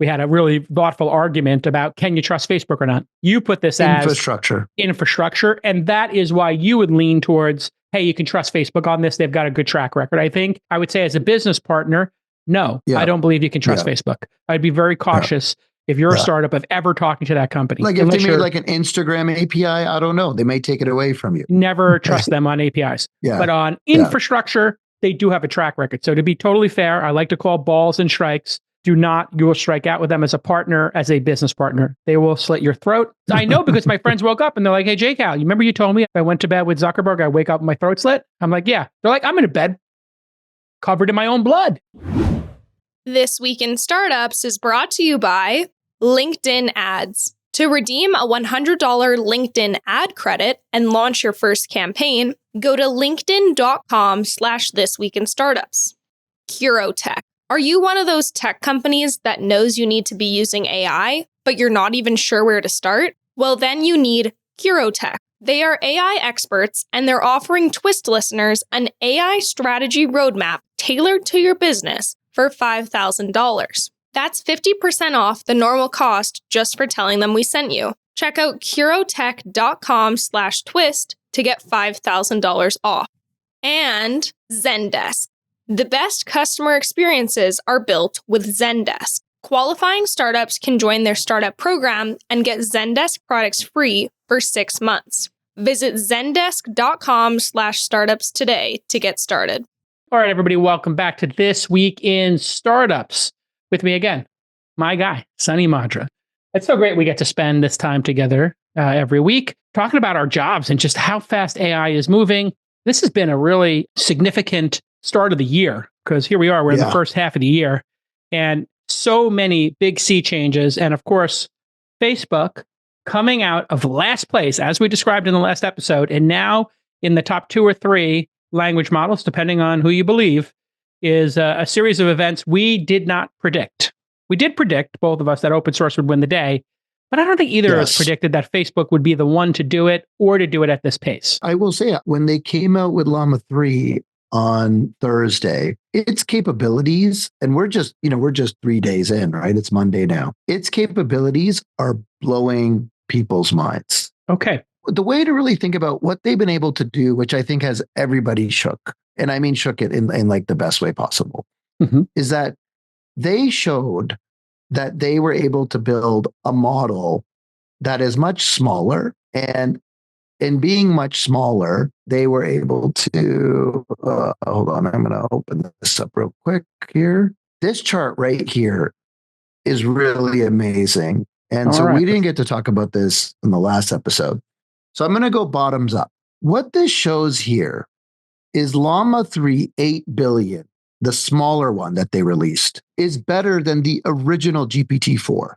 we had a really thoughtful argument about, can you trust Facebook or not? You put this as infrastructure. And that is why you would lean towards, hey, you can trust Facebook on this. They've got a good track record. I think I would say as a business partner, no, I don't believe you can trust Facebook. I'd be very cautious if you're a startup of ever talking to that company. Like if they made like an Instagram API, I don't know. They may take it away from you. Never trust them on APIs. But on infrastructure, they do have a track record. So to be totally fair, I like to call balls and strikes. You will strike out with them as a partner, as a business partner. They will slit your throat. I know because my friends woke up and they're like, hey, J-Cal, you remember you told me if I went to bed with Zuckerberg, I wake up with my throat slit? I'm like, yeah. They're like, I'm in a bed covered in my own blood. This Week in Startups is brought to you by LinkedIn Ads. To redeem a $100 LinkedIn ad credit and launch your first campaign, go to linkedin.com/thisweekinstartups. Curotec. Are you one of those tech companies that knows you need to be using AI, but you're not even sure where to start? Well, then you need Curotec. They are AI experts, and they're offering Twist listeners an AI strategy roadmap tailored to your business for $5,000. That's 50% off the normal cost just for telling them we sent you. Check out curotec.com/twist to get $5,000 off. And Zendesk. The best customer experiences are built with Zendesk. Qualifying startups can join their startup program and get Zendesk products free for 6 months. Visit zendesk.com/startups today to get started. All right, everybody, welcome back to This Week in Startups. With me again, my guy, Sunny Madra. It's so great we get to spend this time together every week talking about our jobs and just how fast AI is moving. This has been a really significant start of the year because here we are, we're in the first half of the year and so many big sea changes. And of course, Facebook coming out of last place, as we described in the last episode, and now in the top 2 or 3 language models, depending on who you believe, is a series of events we did not predict. We did predict, both of us, that open source would win the day, but I don't think either of us predicted that Facebook would be the one to do it or to do it at this pace. I will say, when they came out with Llama 3 on Thursday, its capabilities, and we're just 3 days in, right? It's Monday now. Its capabilities are blowing people's minds. Okay. The way to really think about what they've been able to do, which I think has everybody shook, and I mean shook it in like the best way possible, is that they showed that they were able to build a model that is much smaller, and in being much smaller, they were able to, hold on, I'm going to open this up real quick here. This chart right here is really amazing. And so we didn't get to talk about this in the last episode. So I'm going to go bottoms up. What this shows here is Llama 3 8 billion, the smaller one that they released, is better than the original GPT-4.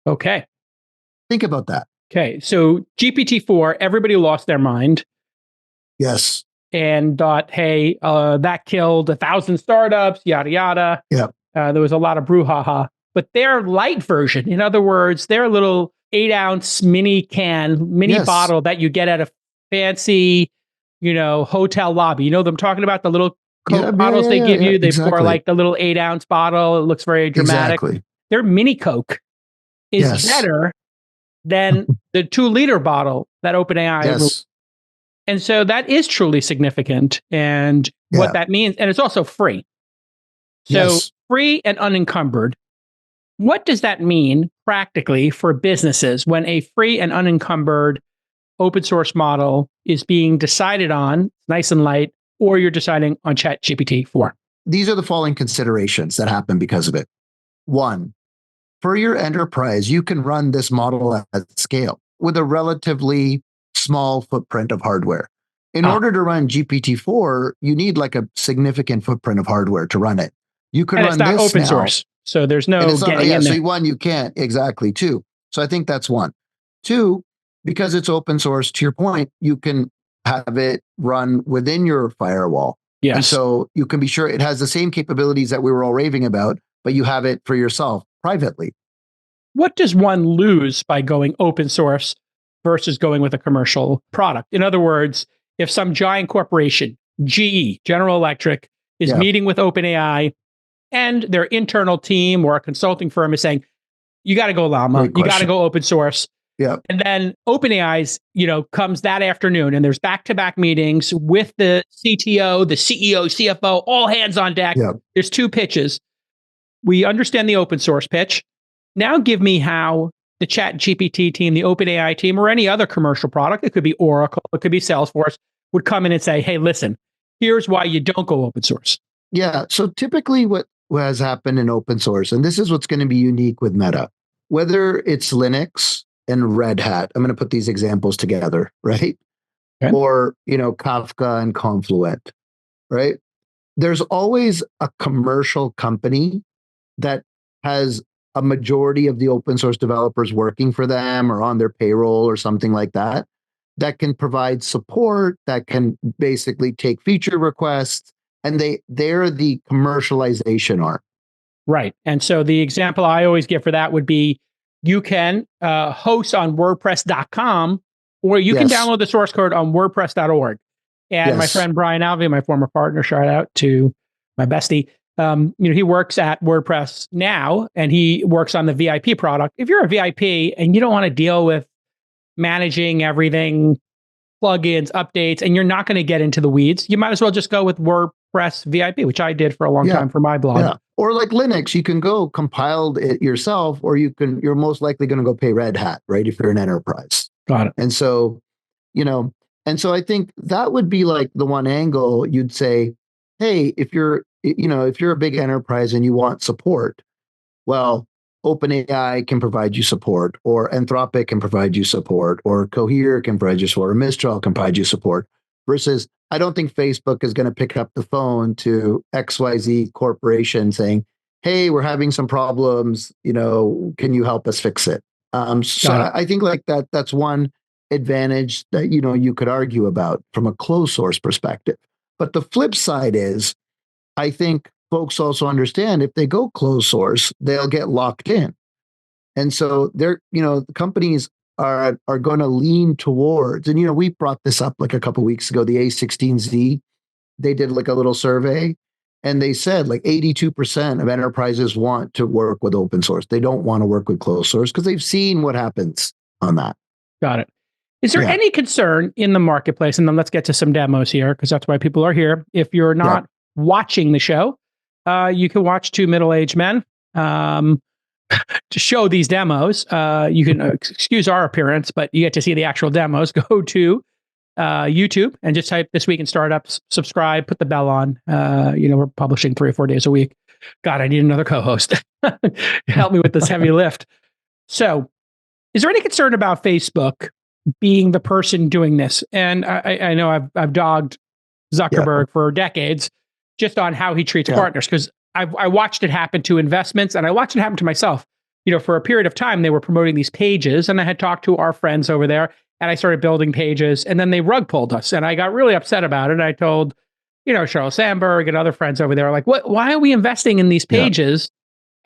Okay. Think about that. Okay. So GPT-4, everybody lost their mind. Yes. And thought, hey, that killed 1,000 startups, yada, yada. Yeah. There was a lot of brouhaha. But their light version, in other words, their little 8-ounce mini bottle that you get at a fancy, hotel lobby. You know what I'm talking about? The little Coke bottles they give you. They pour like the little 8-ounce bottle. It looks very dramatic. Exactly. Their mini Coke is better than the 2-liter bottle that OpenAI. And so that is truly significant. And what that means, and it's also free. So free and unencumbered. What does that mean practically for businesses when a free and unencumbered open source model is being decided on, nice and light, or you're deciding on ChatGPT-4? These are the following considerations that happen because of it. 1, for your enterprise, you can run this model at scale with a relatively small footprint of hardware. In order to run GPT-4, you need like a significant footprint of hardware to run it. You can run this open source. So there's no getting in there. So 1, you can't. Exactly. 2. So I think that's 1. 2, because it's open source, to your point, you can have it run within your firewall. Yes. And so you can be sure it has the same capabilities that we were all raving about, but you have it for yourself privately. What does one lose by going open source versus going with a commercial product? In other words, if some giant corporation, GE, General Electric, is meeting with OpenAI, and their internal team or a consulting firm is saying, you got to go Llama. You got to go open source. Yeah. And then OpenAI's, comes that afternoon, and there's back-to-back meetings with the CTO, the CEO, CFO, all hands on deck. Yeah. There's 2 pitches. We understand the open source pitch. Now give me how the ChatGPT team, the OpenAI team, or any other commercial product, it could be Oracle, it could be Salesforce, would come in and say, hey, listen, here's why you don't go open source. Yeah. So typically what has happened in open source, and this is what's going to be unique with Meta, whether it's Linux and Red Hat, I'm going to put these examples together, right? Okay. Or, Kafka and Confluent, right? There's always a commercial company that has a majority of the open source developers working for them or on their payroll or something like that, that can provide support, that can basically take feature requests, and they're the commercialization arm. Right. And so the example I always give for that would be, you can host on WordPress.com, or you can download the source code on WordPress.org. And my friend Brian Alvey, my former partner, shout out to my bestie. He works at WordPress now, and he works on the VIP product. If you're a VIP and you don't want to deal with managing everything, plugins, updates, and you're not going to get into the weeds, you might as well just go with WordPress VIP, which I did for a long time for my blog. Yeah. Or like Linux, you can go compile it yourself, or you're most likely going to go pay Red Hat, right? If you're an enterprise. Got it. And so, I think that would be like the one angle you'd say, hey, if you're a big enterprise and you want support, well, OpenAI can provide you support, or Anthropic can provide you support, or Cohere can provide you support, or Mistral can provide you support, versus I don't think Facebook is going to pick up the phone to XYZ corporation saying, hey, we're having some problems, can you help us fix it? So I think like that's one advantage that, you could argue about from a closed source perspective. But the flip side is, I think folks also understand if they go closed source, they'll get locked in. And so companies are going to lean towards, and we brought this up like a couple of weeks ago, the A16Z, they did like a little survey, and they said like 82% of enterprises want to work with open source. They don't want to work with closed source because they've seen what happens on that. Got it. Is there any concern in the marketplace? And then let's get to some demos here, because that's why people are here. If you're not watching the show, you can watch 2 middle-aged men to show these demos. You can excuse our appearance, but you get to see the actual demos. Go to YouTube and just type This Week in Startups, subscribe, put the bell on. We're publishing 3 or 4 days a week. God, I need another co-host. Help me with this heavy lift. So is there any concern about Facebook being the person doing this? And I know I've dogged Zuckerberg for decades just on how he treats partners, because I watched it happen to investments, and I watched it happen to myself. For a period of time, they were promoting these pages, and I had talked to our friends over there, and I started building pages, and then they rug pulled us, and I got really upset about it. I told, Sheryl Sandberg and other friends over there, like, why are we investing in these pages?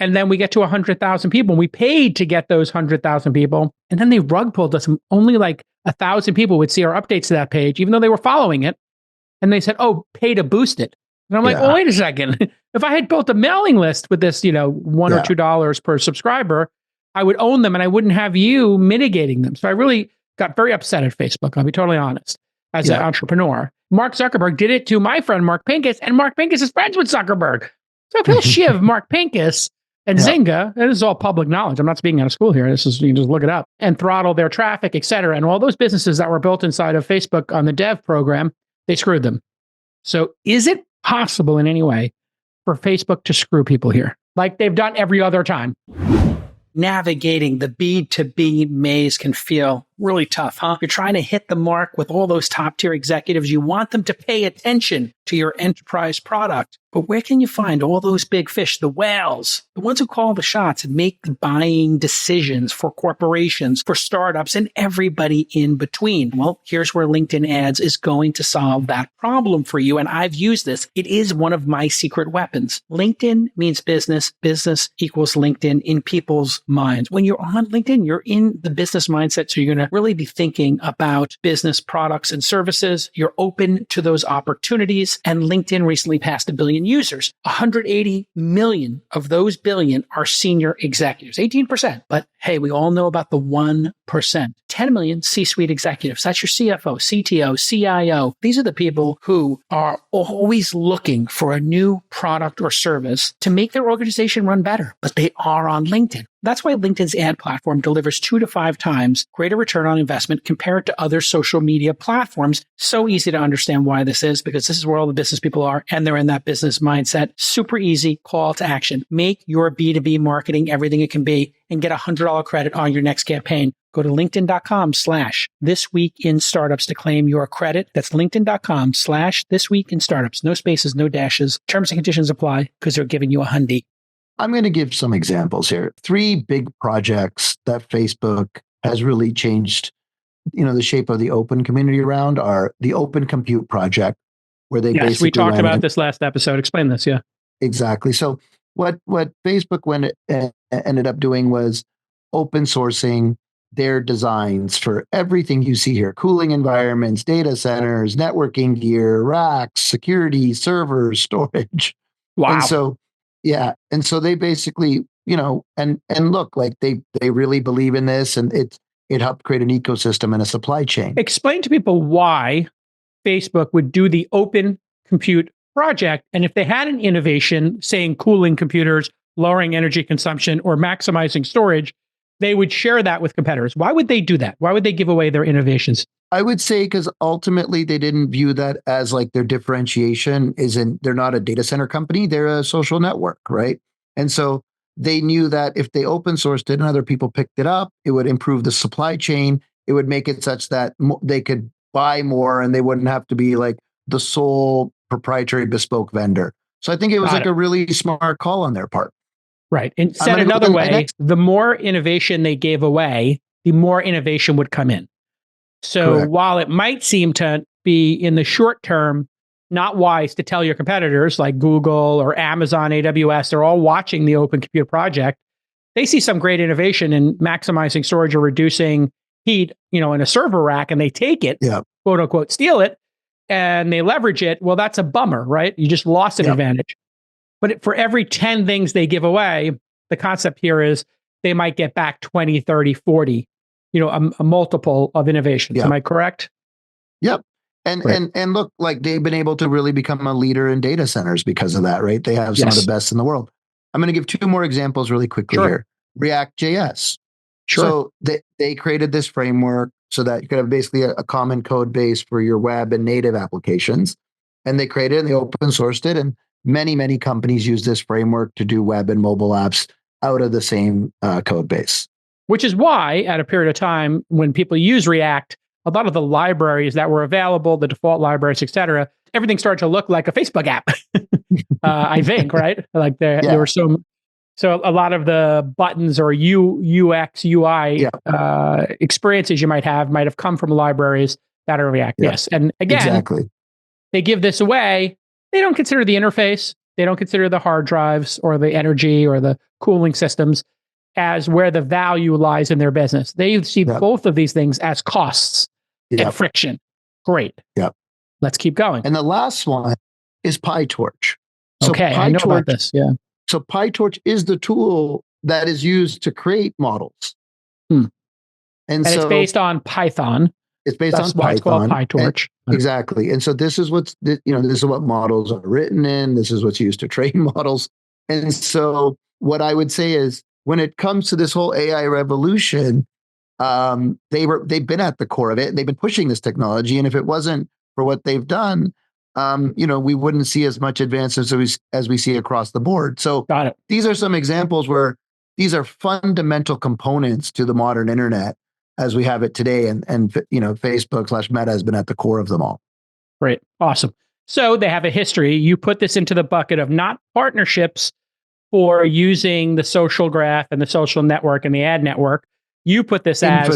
And then we get to 100,000 people, and we paid to get those 100,000 people, and then they rug pulled us, and only like 1,000 people would see our updates to that page, even though they were following it. And they said, oh, pay to boost it. And I'm like, well, wait a second. If I had built a mailing list with this, $1 or $2 per subscriber, I would own them, and I wouldn't have you mitigating them. So I really got very upset at Facebook. I'll be totally honest. As an entrepreneur, Mark Zuckerberg did it to my friend Mark Pincus, and Mark Pincus is friends with Zuckerberg. So if he'll shiv Mark Pincus and Zynga, and this is all public knowledge, I'm not speaking out of school here. You can just look it up, and throttle their traffic, et cetera. And all those businesses that were built inside of Facebook on the dev program, they screwed them. So is it possible in any way for Facebook to screw people here, like they've done every other time? Navigating the B2B maze can feel really tough, huh? You're trying to hit the mark with all those top tier executives. You want them to pay attention to your enterprise product. But where can you find all those big fish, the whales, the ones who call the shots and make the buying decisions for corporations, for startups, and everybody in between? Well, here's where LinkedIn ads is going to solve that problem for you. And I've used this. It is one of my secret weapons. LinkedIn means business. Business equals LinkedIn in people's minds. When you're on LinkedIn, you're in the business mindset. So you're going to really be thinking about business products and services. You're open to those opportunities. And LinkedIn recently passed 1 billion users. 180 million of those billion are senior executives, 18%. But hey, we all know about the 1%. 10 million C-suite executives. That's your CFO, CTO, CIO. These are the people who are always looking for a new product or service to make their organization run better, but they are on LinkedIn. That's why LinkedIn's ad platform delivers 2 to 5 times greater return on investment compared to other social media platforms. So easy to understand why this is, because this is where all the business people are, and they're in that business mindset. Super easy call to action. Make your B2B marketing everything it can be and get $100 credit on your next campaign. Go to linkedin.com/thisweekinstartups to claim your credit. That's linkedin.com/thisweekinstartups. No spaces, no dashes. Terms and conditions apply because they're giving you a $100. I'm going to give some examples here. 3 big projects that Facebook has really changed, the shape of the open community around are the Open Compute Project, where they basically we talked about this last episode. Explain this, yeah. Exactly. So what Facebook ended up doing was open sourcing their designs for everything you see here: cooling environments, data centers, networking gear, racks, security, servers, storage. Wow. And so they basically, and look, like they really believe in this, and it helped create an ecosystem and a supply chain. Explain to people why Facebook would do the Open Compute Project, and if they had an innovation saying cooling computers, lowering energy consumption, or maximizing storage, they would share that with competitors. Why would they do that? Why would they give away their innovations? I would say because ultimately they didn't view that as like their differentiation they're not a data center company, they're a social network, right? And so they knew that if they open sourced it and other people picked it up, it would improve the supply chain. It would make it such that they could buy more and they wouldn't have to be like the sole proprietary bespoke vendor. So I think it was a really smart call on their part. Right. And said another way, the more innovation they gave away, the more innovation would come in. So Correct. While it might seem to be in the short term not wise to tell your competitors like Google or Amazon, AWS, they're all watching the Open Compute Project. They see some great innovation in maximizing storage or reducing heat, in a server rack, and they take it, quote unquote, steal it, and they leverage it. Well, that's a bummer, right? You just lost an advantage. But for every 10 things they give away, the concept here is they might get back 20, 30, 40, a multiple of innovations. Am I correct? Yep. And look, like they've been able to really become a leader in data centers because of that, right? They have some of the best in the world. I'm going to give 2 more examples really quickly here. React.js. So they created this framework so that you could have basically a common code base for your web and native applications. And they created it and they open sourced it. And many, many companies use this framework to do web and mobile apps out of the same code base. Which is why, at a period of time when people use React, a lot of the libraries that were available, the default libraries, et cetera, everything started to look like a Facebook app. I think, right? Like there were so a lot of the buttons or UX, UI experiences you might have come from libraries that are React. Yes. And again, they give this away. They don't consider the interface. They don't consider the hard drives or the energy or the cooling systems as where the value lies in their business. They see both of these things as costs and friction. Great. Let's keep going. And the last one is PyTorch. So I know about this. Yeah. So PyTorch is the tool that is used to create models. And it's based on Python. It's based on Python. It's called PyTorch. Exactly. And so this is this is what models are written in. This is what's used to train models. And so what I would say is when it comes to this whole AI revolution, they've been at the core of it. They've been pushing this technology. And if it wasn't for what they've done, we wouldn't see as much advances as we see across the board. So these are some examples where these are fundamental components to the modern internet as we have it today. And Facebook/Meta has been at the core of them all. Great. Awesome. So they have a history. You put this into the bucket of not partnerships for using the social graph and the social network and the ad network. You put this as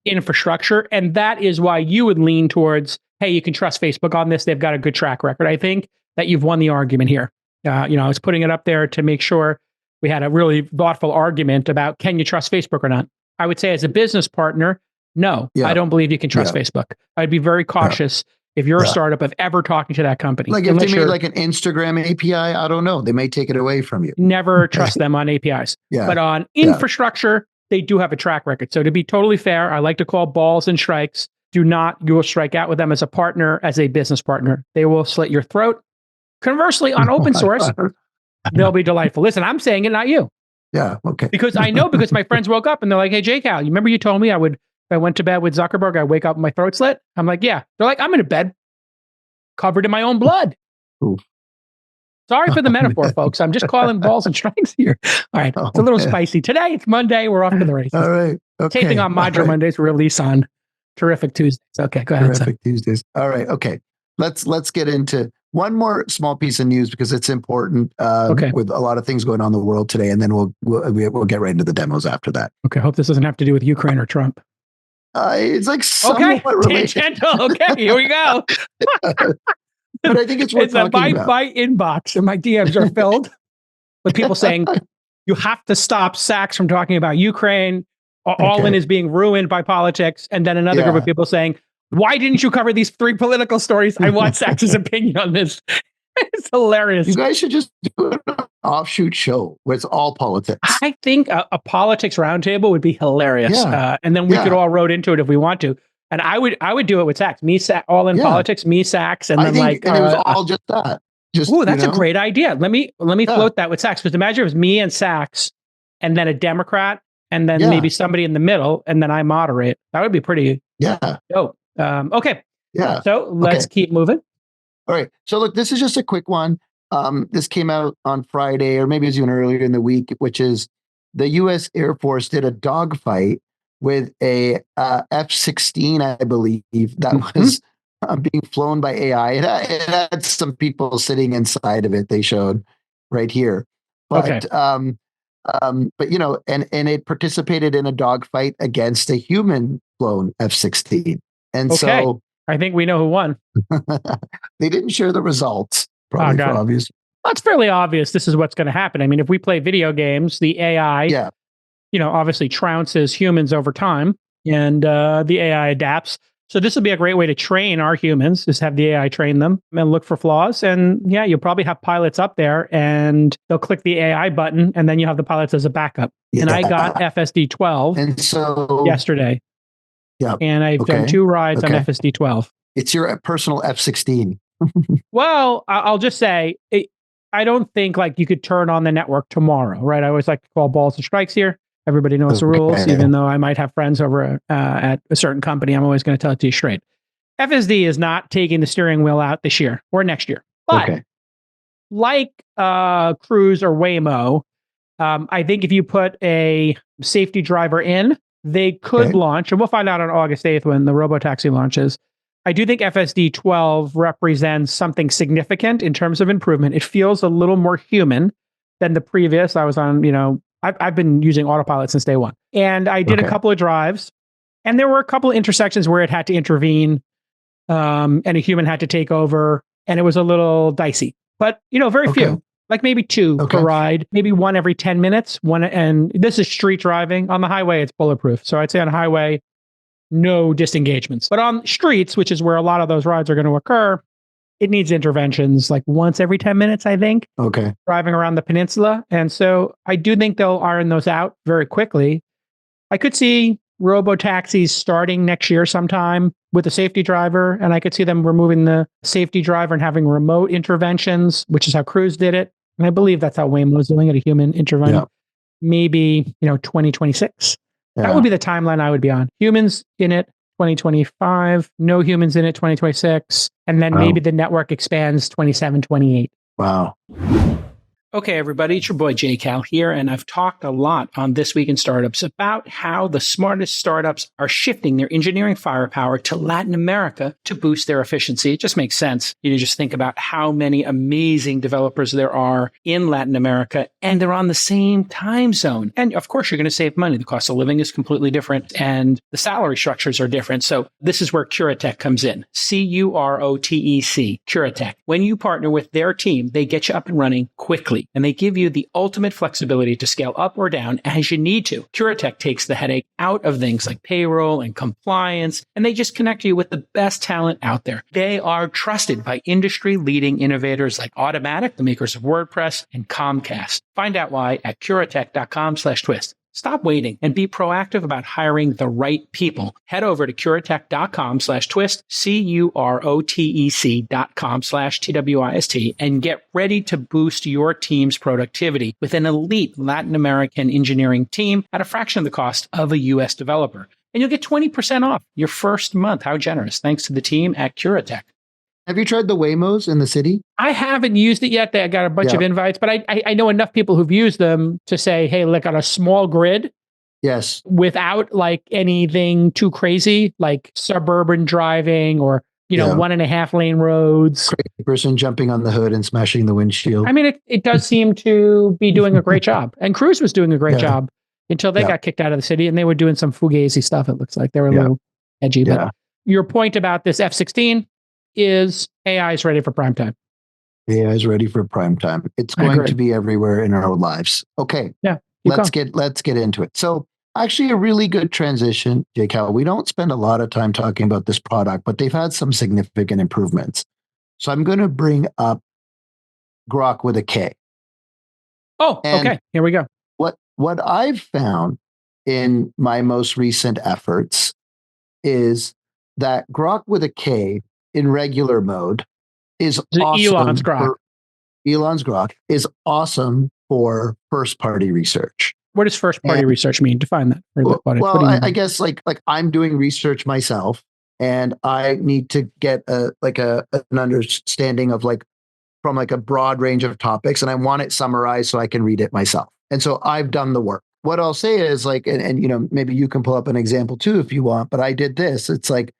infrastructure. And that is why you would lean towards, hey, you can trust Facebook on this. They've got a good track record. I think that you've won the argument here. I was putting it up there to make sure we had a really thoughtful argument about, can you trust Facebook or not? I would say as a business partner, No, I don't believe you can trust Facebook. I'd be very cautious if you're a startup of ever talking to that company. Like if they made like an Instagram API, I don't know. They may take it away from you. Never trust them on APIs. But on infrastructure, they do have a track record. So to be totally fair, I like to call balls and strikes. You will strike out with them as a partner, as a business partner. They will slit your throat. Conversely, on open source, they'll be delightful. Listen, I'm saying it, not you. Yeah, okay. Because my friends woke up and they're like, hey, J-Cal, you remember you told me if I went to bed with Zuckerberg, I wake up with my throat slit? I'm like, yeah. They're like, I'm in a bed covered in my own blood. Ooh. Sorry for the metaphor, folks. I'm just calling balls and strikes here. All right. It's a little spicy. Today, it's Monday. We're off to the races. All right. Okay. Taping on Madra Mondays, release on Terrific Tuesdays. Okay, go ahead. Terrific Tuesdays. All right. Okay. Let's get into one more small piece of news because it's important with a lot of things going on in the world today. And then we'll get right into the demos after that. Okay. Hope this doesn't have to do with Ukraine or Trump. It's like somewhat related. Tangential. Okay, here we go. But I think it's worth talking about. My inbox and my DMs are filled with people saying, you have to stop Sachs from talking about Ukraine. All in is being ruined by politics. And then another group of people saying, why didn't you cover these 3 political stories? I want Sachs's opinion on this. It's hilarious. You guys should just do an offshoot show where it's all politics. I think a politics roundtable would be hilarious. Yeah. And then we could all road into it if we want to. And I would do it with Sachs. All in politics, me, Sachs, and then and it was all just that. That's a great idea. Let me float that with Sachs. Because imagine it was me and Sachs, and then a Democrat, and then maybe somebody in the middle, and then I moderate. That would be pretty dope. Okay. Yeah. So let's keep moving. All right. So look, this is just a quick one. This came out on Friday, or maybe it was even earlier in the week, which is the U.S. Air Force did a dogfight with a F-16, I believe, that was being flown by AI. It had some people sitting inside of it. They showed right here, but and it participated in a dogfight against a human flown F-16, and so I think we know who won. They didn't share the results, probably for obvious. That's fairly obvious. This is what's going to happen. I mean, if we play video games, the AI, obviously trounces humans over time, and the AI adapts. So this will be a great way to train our humans, just have the AI train them and look for flaws. And you'll probably have pilots up there and they'll click the AI button and then you have the pilots as a backup. Yeah. And I got FSD 12 yesterday. Yeah. And I've done 2 rides on FSD 12. It's your personal F-16. Well, I'll just say, I don't think like you could turn on the network tomorrow, right? I always like to call balls and strikes here. Everybody knows the rules, even though I might have friends over at a certain company. I'm always going to tell it to you straight. FSD is not taking the steering wheel out this year or next year. But like Cruise or Waymo, I think if you put a safety driver in, they could launch, and we'll find out on August 8th when the robotaxi launches. I do think FSD 12 represents something significant in terms of improvement. It feels a little more human than the previous. I was on, I've been using autopilot since day one. And I did a couple of drives, and there were a couple of intersections where it had to intervene, and a human had to take over, and it was a little dicey. But, very few. Like maybe 2 per ride, maybe 1 every 10 minutes. And this is street driving. On the highway, it's bulletproof. So I'd say on highway, no disengagements. But on streets, which is where a lot of those rides are going to occur, it needs interventions like once every 10 minutes, I think. Driving around the peninsula. And so I do think they'll iron those out very quickly. I could see robo-taxis starting next year sometime with a safety driver, and I could see them removing the safety driver and having remote interventions, which is how Cruise did it. And I believe that's how Waymo's doing it, a human intervention. Yeah. Maybe, 2026. Yeah. That would be the timeline I would be on. Humans in it, 2025. No humans in it, 2026. And then maybe the network expands 27, 28. Wow. Okay, everybody, it's your boy J-Cal here, and I've talked a lot on This Week in Startups about how the smartest startups are shifting their engineering firepower to Latin America to boost their efficiency. It just makes sense. You just think about how many amazing developers there are in Latin America, and they're on the same time zone. And of course, you're going to save money. The cost of living is completely different, and the salary structures are different. So this is where Curotec comes in. Curotec, Curotec. When you partner with their team, they get you up and running quickly. free, and they give you the ultimate flexibility to scale up or down as you need to. Curotec takes the headache out of things like payroll and compliance, and they just connect you with the best talent out there. They are trusted by industry-leading innovators like Automatic, the makers of WordPress, and Comcast. Find out why at curotec.com/twist. Stop waiting and be proactive about hiring the right people. Head over to curotec.com/twist, CUROTEC.com/TWIST, and get ready to boost your team's productivity with an elite Latin American engineering team at a fraction of the cost of a US developer. And you'll get 20% off your first month. How generous. Thanks to the team at Curotec. Have you tried the Waymos in the city? I haven't used it yet. I got a bunch of invites, but I know enough people who've used them to say, hey, look, on a small grid, yes, without like anything too crazy, like suburban driving or, 1.5 lane roads. Crazy person jumping on the hood and smashing the windshield. I mean, it does seem to be doing a great job. And Cruise was doing a great job until they got kicked out of the city, and they were doing some fugazi stuff. It looks like they were a little edgy. But your point about this F-16 is AI is ready for prime time. AI is ready for prime time. It's going to be everywhere in our lives. Okay. Yeah. Let's get into it. So actually a really good transition, Jake Howell. We don't spend a lot of time talking about this product, but they've had some significant improvements. So I'm going to bring up Grok with a K. Oh, okay. Here we go. What I've found in my most recent efforts is that Grok with a K in regular mode is awesome. Elon's Grok is awesome for first-party research. What does first-party research mean? Define that. I guess like I'm doing research myself, and I need to get an understanding of from a broad range of topics, and I want it summarized so I can read it myself. And so I've done the work. What I'll say is and maybe you can pull up an example too if you want, but I did this. It's like,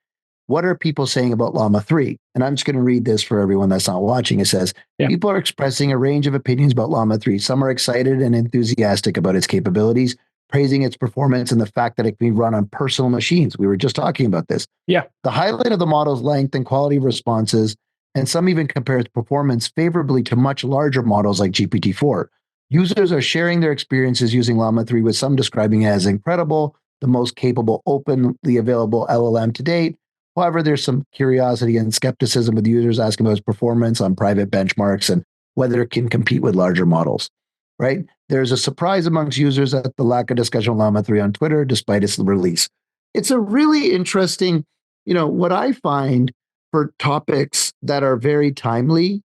what are people saying about Llama 3? And I'm just going to read this for everyone that's not watching. It says, people are expressing a range of opinions about Llama 3. Some are excited and enthusiastic about its capabilities, praising its performance and the fact that it can be run on personal machines. We were just talking about this. Yeah. The highlight of the model's length and quality of responses, and some even compare its performance favorably to much larger models like GPT-4. Users are sharing their experiences using Llama 3, with some describing it as incredible, the most capable openly available LLM to date. However, there's some curiosity and skepticism with users asking about its performance on private benchmarks and whether it can compete with larger models, right? There's a surprise amongst users at the lack of discussion of Llama 3 on Twitter, despite its release. It's a really interesting, what I find for topics that are very timely,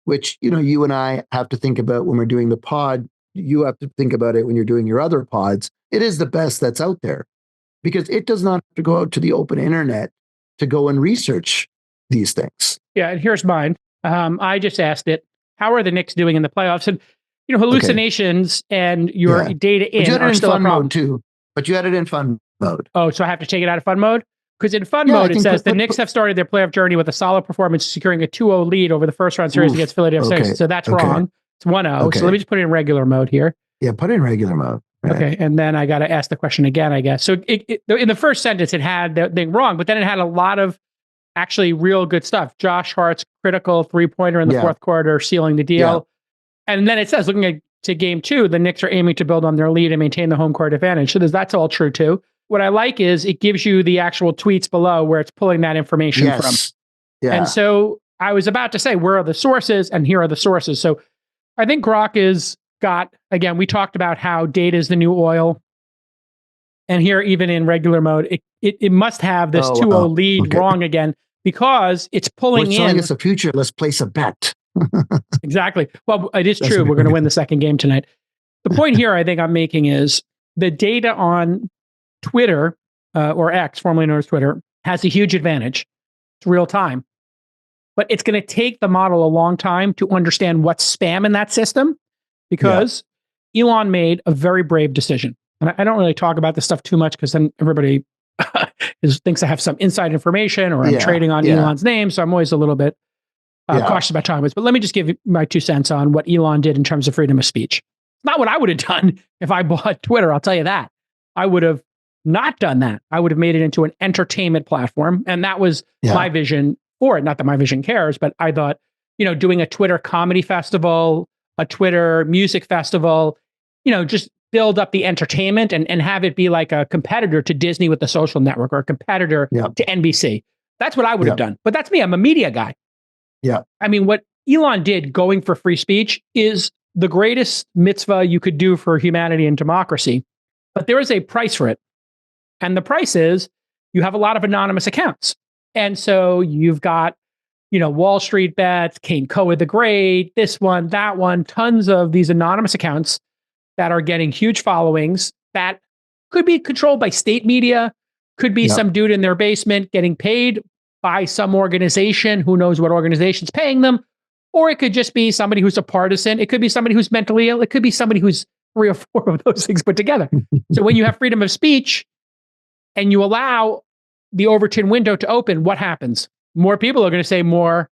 which, you and I have to think about when we're doing the pod. You have to think about it when you're doing your other pods. It is the best that's out there, because it does not have to go out to the open internet to go and research these things. Yeah, and here's mine. I just asked it, how are the Knicks doing in the playoffs? And, hallucinations and your data are still a problem. Mode too. But you had it in fun mode. Oh, so I have to take it out of fun mode? Because in fun mode, it says the Knicks have started their playoff journey with a solid performance, securing a 2-0 lead over the first round series against Philadelphia. Okay. So that's wrong. It's 1-0. Okay. So let me just put it in regular mode here. Yeah, put it in regular mode. Right. Okay, and then I got to ask the question again, I guess. So in the first sentence, it had the thing wrong, but then it had a lot of actually real good stuff. Josh Hart's critical three-pointer in the fourth quarter, sealing the deal. Yeah. And then it says, looking to game 2, the Knicks are aiming to build on their lead and maintain the home court advantage. So that's all true too. What I like is it gives you the actual tweets below where it's pulling that information from. Yeah. And so I was about to say, where are the sources? And here are the sources. So I think Grok is again, we talked about how data is the new oil. And here, even in regular mode, it must have this 2-0 lead wrong again, because it's pulling in. Telling us the future. Let's place a bet. Exactly. Well, it is true. We're going to win the second game tonight. The point here I think I'm making is the data on Twitter, or X, formerly known as Twitter, has a huge advantage. It's real time. But it's going to take the model a long time to understand what's spam in that system, because Elon made a very brave decision. And I don't really talk about this stuff too much, because then everybody thinks I have some inside information, or I'm trading on Elon's name. So I'm always a little bit cautious about talking about this. But let me just give you my 2 cents on what Elon did in terms of freedom of speech. It's not what I would have done if I bought Twitter. I'll tell you that. I would have not done that. I would have made it into an entertainment platform. And that was my vision for it. Not that my vision cares, but I thought, doing a Twitter comedy festival, a Twitter music festival, just build up the entertainment and have it be like a competitor to Disney with the Social Network or a competitor to NBC. That's what I would have done. But that's me. I'm a media guy. Yeah. I mean, what Elon did going for free speech is the greatest mitzvah you could do for humanity and democracy. But there is a price for it. And the price is you have a lot of anonymous accounts. And so you've got, Wall Street Bets, Kane Coa the Great, this one, that one, tons of these anonymous accounts that are getting huge followings that could be controlled by state media, could be some dude in their basement getting paid by some organization, who knows what organization's paying them, or it could just be somebody who's a partisan. It could be somebody who's mentally ill. It could be somebody who's 3 or 4 of those things put together. So when you have freedom of speech and you allow the Overton window to open, what happens? More people are going to say more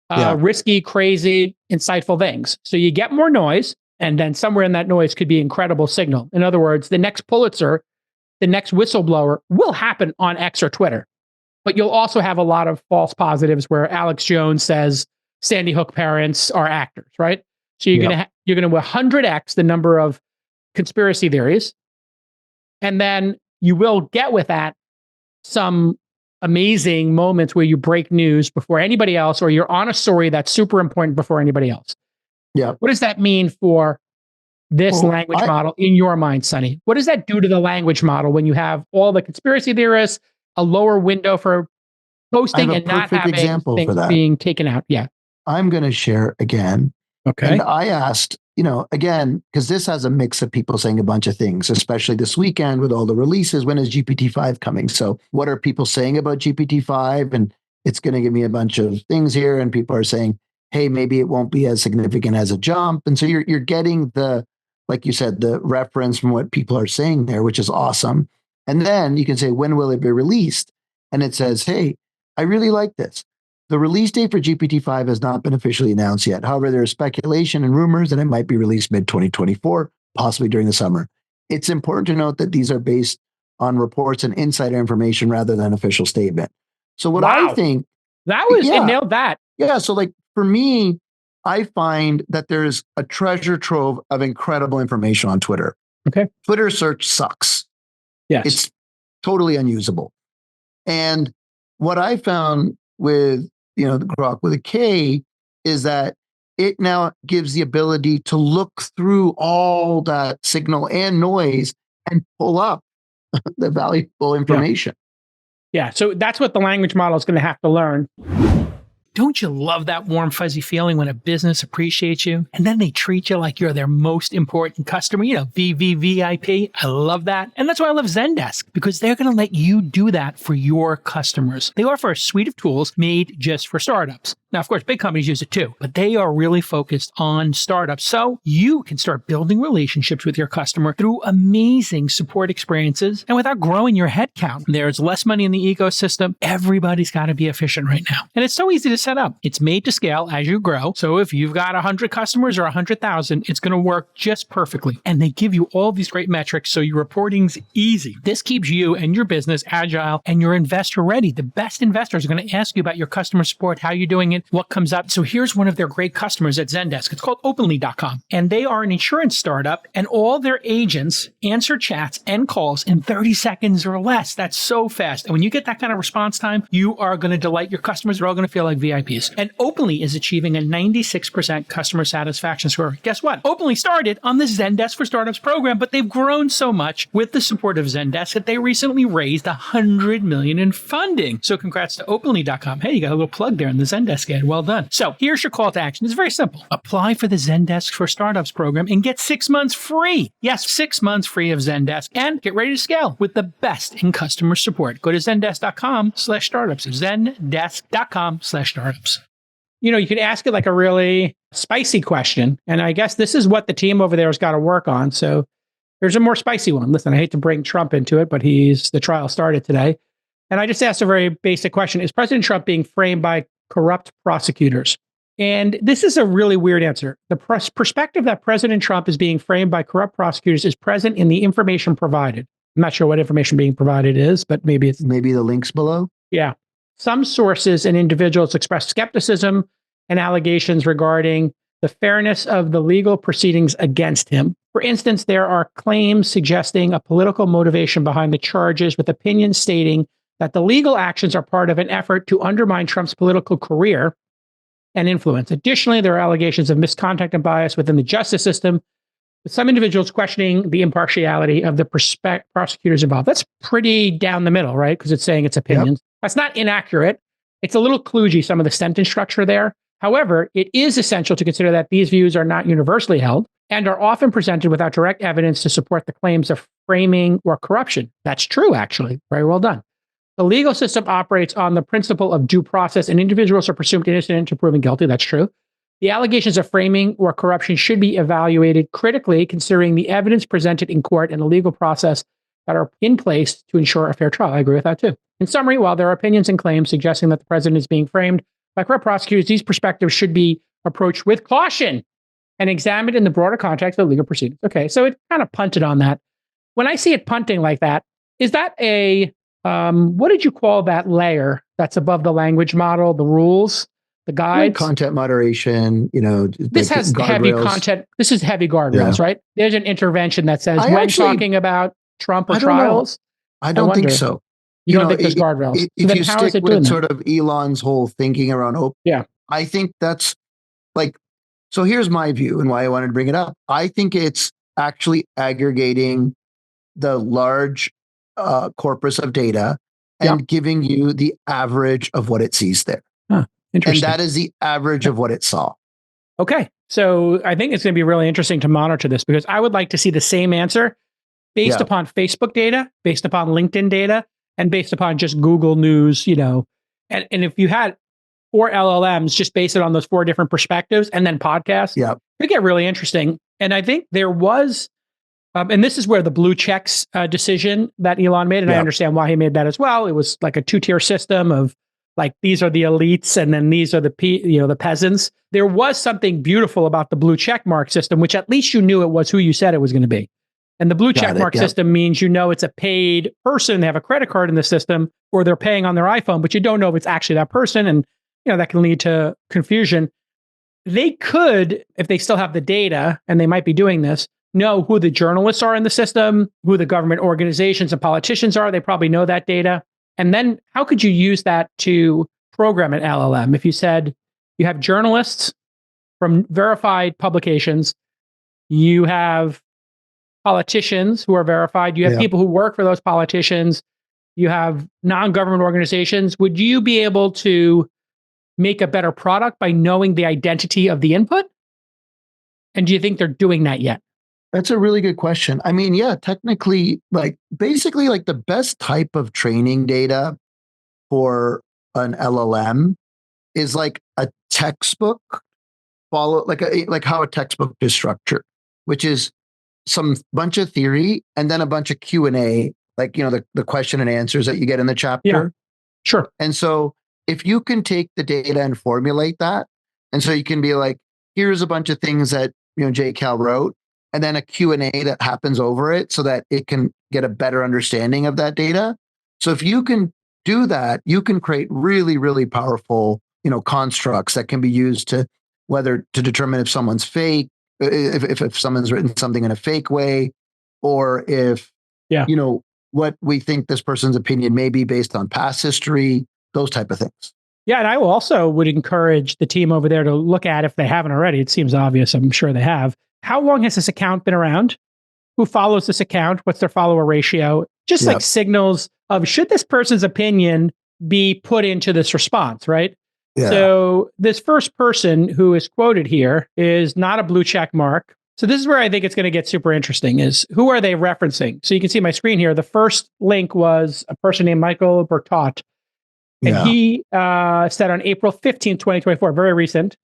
risky, crazy, insightful things. So you get more noise, and then somewhere in that noise could be incredible signal. In other words, the next Pulitzer, the next whistleblower will happen on X or Twitter. But you'll also have a lot of false positives where Alex Jones says Sandy Hook parents are actors, right? So you're going to 100x the number of conspiracy theories. And then you will get with that some amazing moments where you break news before anybody else, or you're on a story that's super important before anybody else. Yeah. What does that mean for this language model in your mind, Sonny? What does that do to the language model when you have all the conspiracy theorists, a lower window for posting and not having things being taken out? Yeah. I'm going to share again. Okay. And I asked, again, because this has a mix of people saying a bunch of things, especially this weekend with all the releases. When is GPT-5 coming? So what are people saying about GPT-5? And it's going to give me a bunch of things here. And people are saying, hey, maybe it won't be as significant as a jump. And so you're getting the, like you said, the reference from what people are saying there, which is awesome. And then you can say, when will it be released? And it says, hey, I really like this. The release date for GPT-5 has not been officially announced yet. However, there is speculation and rumors that it might be released mid-2024, possibly during the summer. It's important to note that these are based on reports and insider information rather than official statement. So what I think... It nailed that. Yeah, so like for me, I find that there's a treasure trove of incredible information on Twitter. Okay. Twitter search sucks. Yes. It's totally unusable. And what I found with the Grok with a K is that it now gives the ability to look through all that signal and noise and pull up the valuable information. Yeah. So that's what the language model is going to have to learn. Don't you love that warm, fuzzy feeling when a business appreciates you and then they treat you like you're their most important customer? VVVIP. I love that. And that's why I love Zendesk, because they're going to let you do that for your customers. They offer a suite of tools made just for startups. Now, of course, big companies use it too, but they are really focused on startups. So you can start building relationships with your customer through amazing support experiences and without growing your headcount. There's less money in the ecosystem. Everybody's got to be efficient right now. And it's so easy to set up. It's made to scale as you grow. So if you've got 100 customers or 100,000, it's going to work just perfectly. And they give you all these great metrics, so your reporting's easy. This keeps you and your business agile and your investor ready. The best investors are going to ask you about your customer support, how you're doing it, what comes up. So here's one of their great customers at Zendesk. It's called Openly.com. And they are an insurance startup, and all their agents answer chats and calls in 30 seconds or less. That's so fast. And when you get that kind of response time, you are going to delight your customers. They're all going to feel like VIPs. And Openly is achieving a 96% customer satisfaction score. Guess what? Openly started on the Zendesk for Startups program, but they've grown so much with the support of Zendesk that they recently raised $100 million in funding. So congrats to Openly.com. Hey, you got a little plug there in the Zendesk ad. Well done. So here's your call to action. It's very simple. Apply for the Zendesk for Startups program and get 6 months free. Yes, 6 months free of Zendesk, and get ready to scale with the best in customer support. Go to zendesk.com/startups. Zendesk.com/startups. You can ask it like a really spicy question. And I guess this is what the team over there has got to work on. So here's a more spicy one. Listen, I hate to bring Trump into it, but the trial started today. And I just asked a very basic question. Is President Trump being framed by corrupt prosecutors? And this is a really weird answer. The perspective that President Trump is being framed by corrupt prosecutors is present in the information provided. I'm not sure what information being provided is, but maybe the links below. Yeah. Some sources and individuals express skepticism and allegations regarding the fairness of the legal proceedings against him. For instance, there are claims suggesting a political motivation behind the charges, with opinions stating that the legal actions are part of an effort to undermine Trump's political career and influence. Additionally, there are allegations of misconduct and bias within the justice system, with some individuals questioning the impartiality of the prosecutors involved. That's pretty down the middle, right? Because it's saying it's opinions. Yep. That's not inaccurate. It's a little kludgy, some of the sentence structure there. However, it is essential to consider that these views are not universally held and are often presented without direct evidence to support the claims of framing or corruption. That's true, actually. Very well done. The legal system operates on the principle of due process, and individuals are presumed innocent until proven guilty. That's true. The allegations of framing or corruption should be evaluated critically, considering the evidence presented in court and the legal process that are in place to ensure a fair trial. I agree with that too. In summary, while there are opinions and claims suggesting that the president is being framed by corrupt prosecutors, these perspectives should be approached with caution and examined in the broader context of legal proceedings. Okay, so it kind of punted on that. When I see it punting like that, is that a, what did you call that layer that's above the language model, the rules, the guides? Like content moderation, This has heavy content. This is heavy guardrails, right? There's an intervention that says talking about Trump or trials. I don't think so. You don't think there's guardrails? If you stick with sort of Elon's whole thinking around open, I think that's like, so here's my view and why I wanted to bring it up. I think it's actually aggregating the large corpus of data and giving you the average of what it sees there. Huh, interesting. And that is the average of what it saw. Okay. So I think it's going to be really interesting to monitor this, because I would like to see the same answer based upon Facebook data, based upon LinkedIn data, and based upon just Google News, and if you had 4 LLMs, just based it on those 4 different perspectives, and then podcasts, it get really interesting. And I think there was, and this is where the blue checks decision that Elon made, and I understand why he made that as well. It was like a 2-tier system of like, these are the elites, and then these are the the peasants. There was something beautiful about the blue check mark system, which at least you knew it was who you said it was going to be. And the blue check mark system means it's a paid person. They have a credit card in the system, or they're paying on their iPhone, but you don't know if it's actually that person. And, that can lead to confusion. They could, if they still have the data, and they might be doing this, know who the journalists are in the system, who the government organizations and politicians are. They probably know that data. And then how could you use that to program an LLM? If you said you have journalists from verified publications, you have politicians who are verified, you have people who work for those politicians, you have non-government organizations, would you be able to make a better product by knowing the identity of the input? And do you think they're doing that yet? That's a really good question. I mean, technically, basically the best type of training data for an LLM is like a textbook, like how a textbook is structured, which is some bunch of theory and then a bunch of Q&A, the question and answers that you get in the chapter. Yeah, sure. And so if you can take the data and formulate that, and so you can be like, here's a bunch of things that JCal wrote, and then a Q&A that happens over it so that it can get a better understanding of that data. So if you can do that, you can create really, really powerful, constructs that can be used to determine if someone's fake, if someone's written something in a fake way, or if, what we think this person's opinion may be based on past history, those type of things. Yeah, and I also would encourage the team over there to look at, if they haven't already, it seems obvious, I'm sure they have, how long has this account been around? Who follows this account? What's their follower ratio? Just like signals of, should this person's opinion be put into this response, right? Yeah. So this first person who is quoted here is not a blue check mark. So this is where I think it's going to get super interesting, is who are they referencing? So you can see my screen here. The first link was a person named Michael Bertot. And he said on April 15th, 2024, very recent,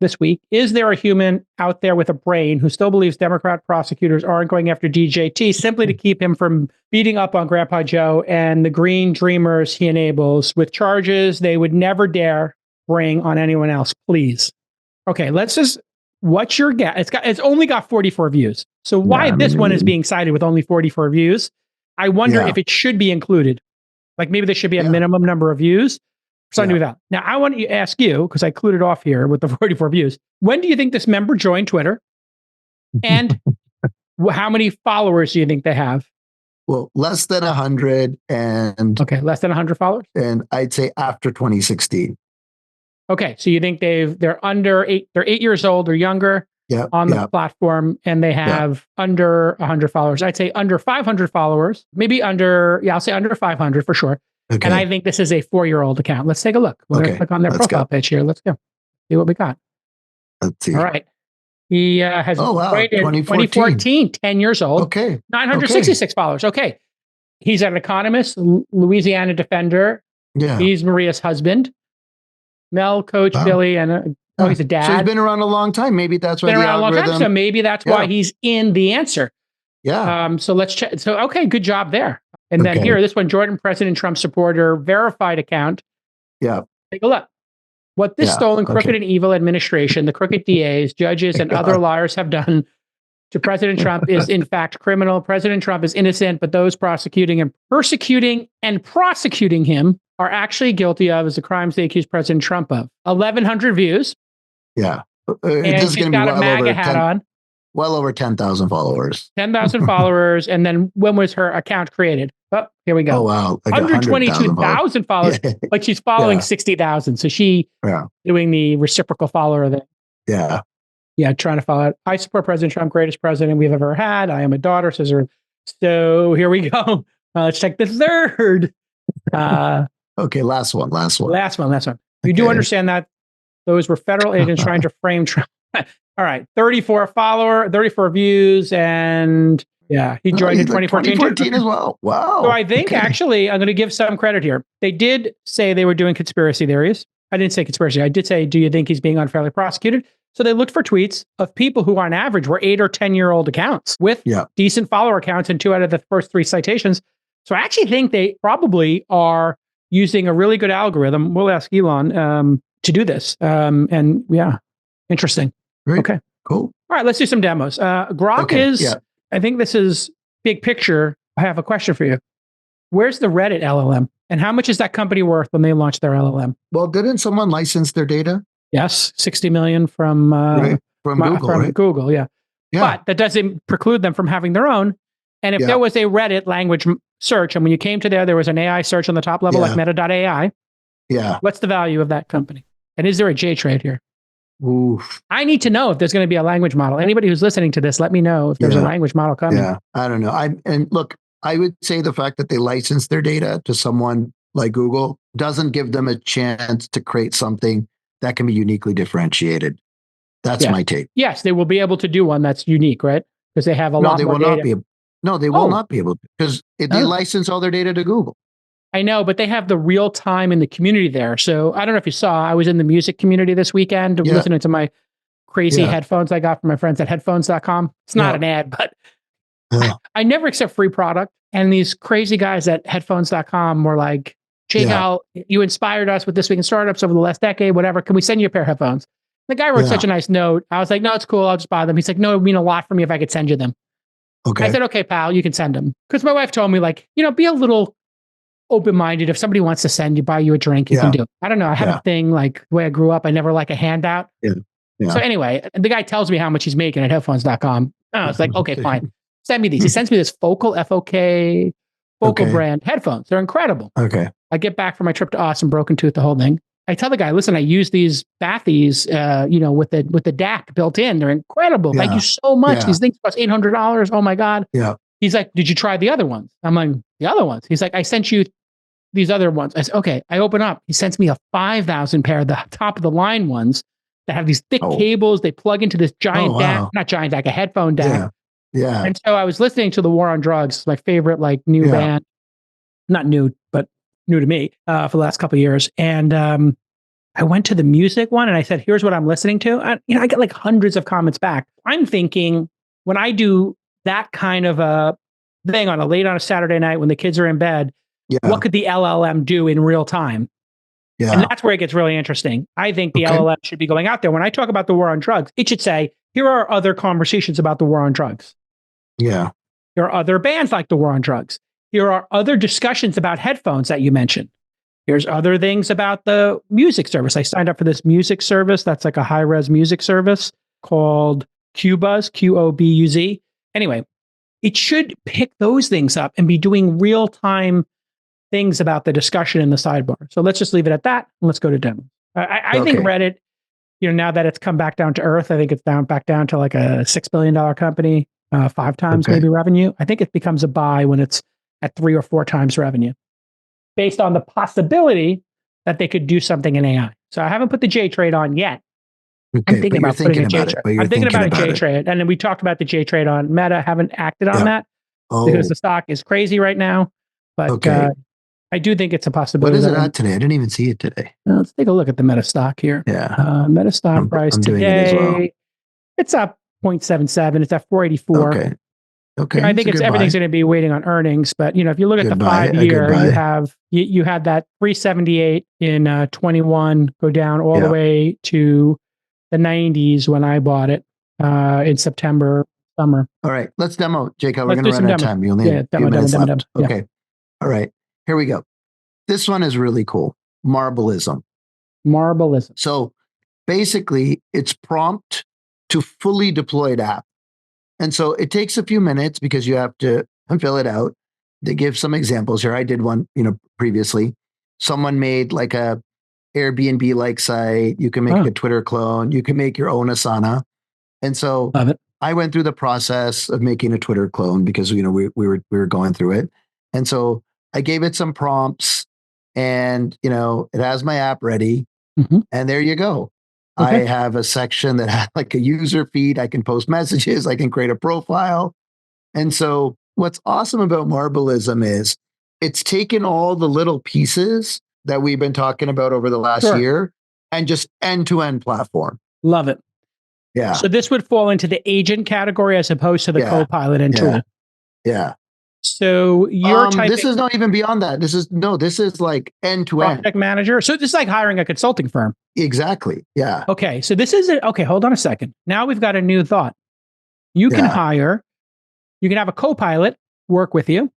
this week, is there a human out there with a brain who still believes Democrat prosecutors aren't going after DJT simply to keep him from beating up on Grandpa Joe and the green dreamers he enables with charges they would never dare bring on anyone else? Please. Okay, let's just, what's your guess? It's only got 44 views. So why this one is being cited with only 44 views? I wonder if it should be included. Like maybe there should be a minimum number of views. Something to do with that. Now, I want to ask you, because I clued it off here with the 44 views. When do you think this member joined Twitter? And how many followers do you think they have? Well, less than 100 and... Okay, less than 100 followers? And I'd say after 2016. Okay, so you think they're under 8, they're 8 years old or younger on the platform, and they have under 100 followers. I'd say under 500 followers, maybe under, I'll say under 500 for sure. Okay. And I think this is a 4-year-old account. Let's take a look. We're going to click on their profile page here. Let's go. See what we got. Let's see. All right. He has joined in 2014, 10 years old. Okay. 966 followers. Okay. He's an economist, Louisiana defender. Yeah. He's Maria's husband. Mel, Coach Billy, and he's a dad. So he's been around a long time. Maybe that's why been around a long time. So maybe that's why he's in the answer. Yeah. So let's check. So, okay, good job there. And then here, this one, Jordan, President Trump supporter, verified account. Yeah. Take a look. What this stolen, crooked, and evil administration, the crooked DAs, judges, and other liars have done to President Trump is in fact criminal. President Trump is innocent, but those prosecuting and prosecuting him are actually guilty of the crimes they accuse President Trump of. 1,100 views. Yeah. And she's got a MAGA hat on. Well over 10,000 followers. 10,000 followers. And then when was her account created? Oh, here we go. Oh, wow. Like 122,000 followers. But she's following 60,000. So she doing the reciprocal follower thing. Yeah. Yeah, trying to follow it. I support President Trump, greatest president we've ever had. I am a daughter, says her. So here we go. Let's check the third. Okay, last one. You do understand that those were federal agents trying to frame Trump. All right, 34 views, and he joined in 2014 as well. Wow. So I think actually, I'm going to give some credit here. They did say they were doing conspiracy theories. I didn't say conspiracy. I did say, do you think he's being unfairly prosecuted? So they looked for tweets of people who on average were 8 or 10-year-old accounts with decent follower accounts in 2 out of the first 3 citations. So I actually think they probably are using a really good algorithm. We'll ask Elon to do this. Interesting. Great. Okay. Cool. All right, let's do some demos. Grok is, I think this is big picture. I have a question for you. Where's the Reddit LLM? And how much is that company worth when they launched their LLM? Well, didn't someone license their data? Yes, 60 million from Google, yeah. But that doesn't preclude them from having their own. And if there was a Reddit language search, and when you came to there was an AI search on the top level, like Meta.ai. Yeah. What's the value of that company? And is there a J trade here? Oof. I need to know if there's going to be a language model. Anybody who's listening to this, let me know if there's a language model coming. Yeah, I don't know. I would say the fact that they license their data to someone like Google doesn't give them a chance to create something that can be uniquely differentiated. That's my take. Yes, they will be able to do one that's unique, right? Because they have a lot more data. They will not be able to, because they license all their data to Google. I know, but they have the real time in the community there. So I don't know if you saw, I was in the music community this weekend listening to my crazy headphones I got from my friends at headphones.com. It's not an ad, but I never accept free product. And these crazy guys at headphones.com were like, Jake, you inspired us with This Week in Startups over the last decade, whatever. Can we send you a pair of headphones? The guy wrote such a nice note. I was like, no, it's cool. I'll just buy them. He's like, no, it would mean a lot for me if I could send you them. Okay. I said, okay, pal, you can send them. Because my wife told me, like, be a little open-minded. If somebody wants to buy you a drink, you can do it. I don't know. I have a thing, like the way I grew up, I never like a handout. So anyway, the guy tells me how much he's making at headphones.com. I was like, okay, fine. Send me these. He sends me this Focal, F-O-K, Focal brand headphones. They're incredible. Okay. I get back from my trip to Austin, broken tooth, the whole thing. I tell the guy, listen, I use these Bathies, with the DAC built in. They're incredible. Thank you so much. These things cost $800. Oh my God. Yeah. He's like, did you try the other ones? I'm like, the other ones? He's like, I sent you these other ones. I said, okay. I open up. He sends me a 5,000 pair, the top of the line ones that have these thick cables. They plug into this giant DAC, not giant DAC, a headphone DAC. Yeah. And so I was listening to The War on Drugs, my favorite, like new band, not new, but new to me for the last couple of years. And I went to the music one and I said, here's what I'm listening to. I got like hundreds of comments back. I'm thinking when I do that kind of a thing on a Saturday night when the kids are in bed, what could the LLM do in real time? Yeah. And that's where it gets really interesting. I think the LLM should be going out there. When I talk about the war on drugs, it should say, here are other conversations about the war on drugs. Yeah. There are other bands like the war on drugs. Here are other discussions about headphones that you mentioned. Here's other things about the music service. I signed up for this music service. That's like a high-res music service called Qbuzz, Qobuz. Anyway, it should pick those things up and be doing real-time things about the discussion in the sidebar. So let's just leave it at that. And let's go to demos. I think Reddit, now that it's come back down to earth, I think it's back down to like a $6 billion company, 5 times maybe revenue. I think it becomes a buy when it's at 3 or 4 times revenue, based on the possibility that they could do something in AI. So I haven't put the J trade on yet. Okay, I'm thinking about putting a J trade. I'm thinking about a J trade. And then we talked about the J trade on Meta. Haven't acted on that because the stock is crazy right now. But I do think it's a possibility. What is it at today? I didn't even see it today. Let's take a look at the Meta stock here. Yeah. Meta stock price today. It's up 0.77. It's at 484. Okay. I think everything's going to be waiting on earnings, but if you look at the 5-year, you had that 378 in 21 go down all the way to the 90s when I bought it in September, summer. All right, let's demo, Jacob. We're going to run out of time. You only have a few minutes left. Okay. All right, here we go. This one is really cool. Marblism. So basically, it's prompt to fully deployed app. And so it takes a few minutes because you have to fill it out. They give some examples here. I did one, previously. Someone made like a Airbnb-like site. You can make a Twitter clone. You can make your own Asana. And so I went through the process of making a Twitter clone because we were going through it. And so I gave it some prompts, and it has my app ready. And there you go. I have a section that has like a user feed. I can post messages. I can create a profile. And so what's awesome about Marblism is it's taken all the little pieces that we've been talking about over the last year and just end-to-end platform. Love it. Yeah. So this would fall into the agent category as opposed to the co-pilot and tool. Yeah. So you're typing. This is not even beyond that. This is like end-to-end. Project manager. So this is like hiring a consulting firm. Exactly. Yeah. Okay. So this is okay. Hold on a second. Now we've got a new thought. You can you can have a co-pilot work with you.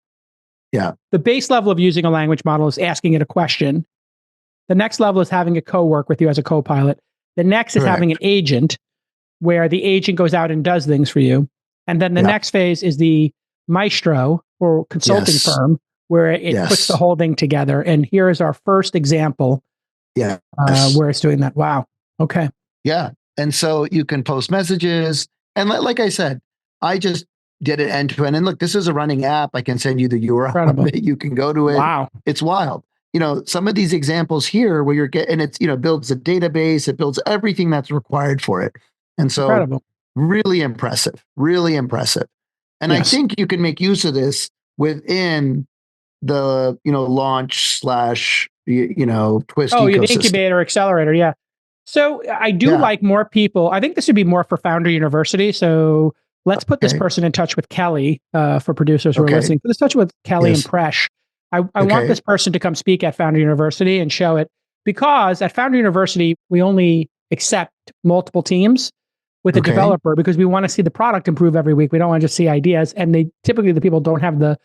Yeah. The base level of using a language model is asking it a question. The next level is having a co-work with you as a co-pilot. The next is having an agent where the agent goes out and does things for you. And then the next phase is the maestro or consulting firm where it puts the whole thing together. And here is our first example where it's doing that. Wow. Okay. Yeah. And so you can post messages. And like I said, I just did it end to end. And look, this is a running app. I can send you the URL of it. You can go to it. Wow. It's wild. Some of these examples here where you're getting it's, builds a database, it builds everything that's required for it. And so really impressive, really impressive. And I think you can make use of this within the, launch / twist ecosystem. The incubator accelerator. Yeah. So I do like more people. I think this would be more for Founder University. So let's put this person in touch with Kelly for producers who are listening. Put us in touch with Kelly and Presh. I want this person to come speak at Founder University and show it, because at Founder University, we only accept multiple teams with a developer because we want to see the product improve every week. We don't want to just see ideas. And typically the people don't have the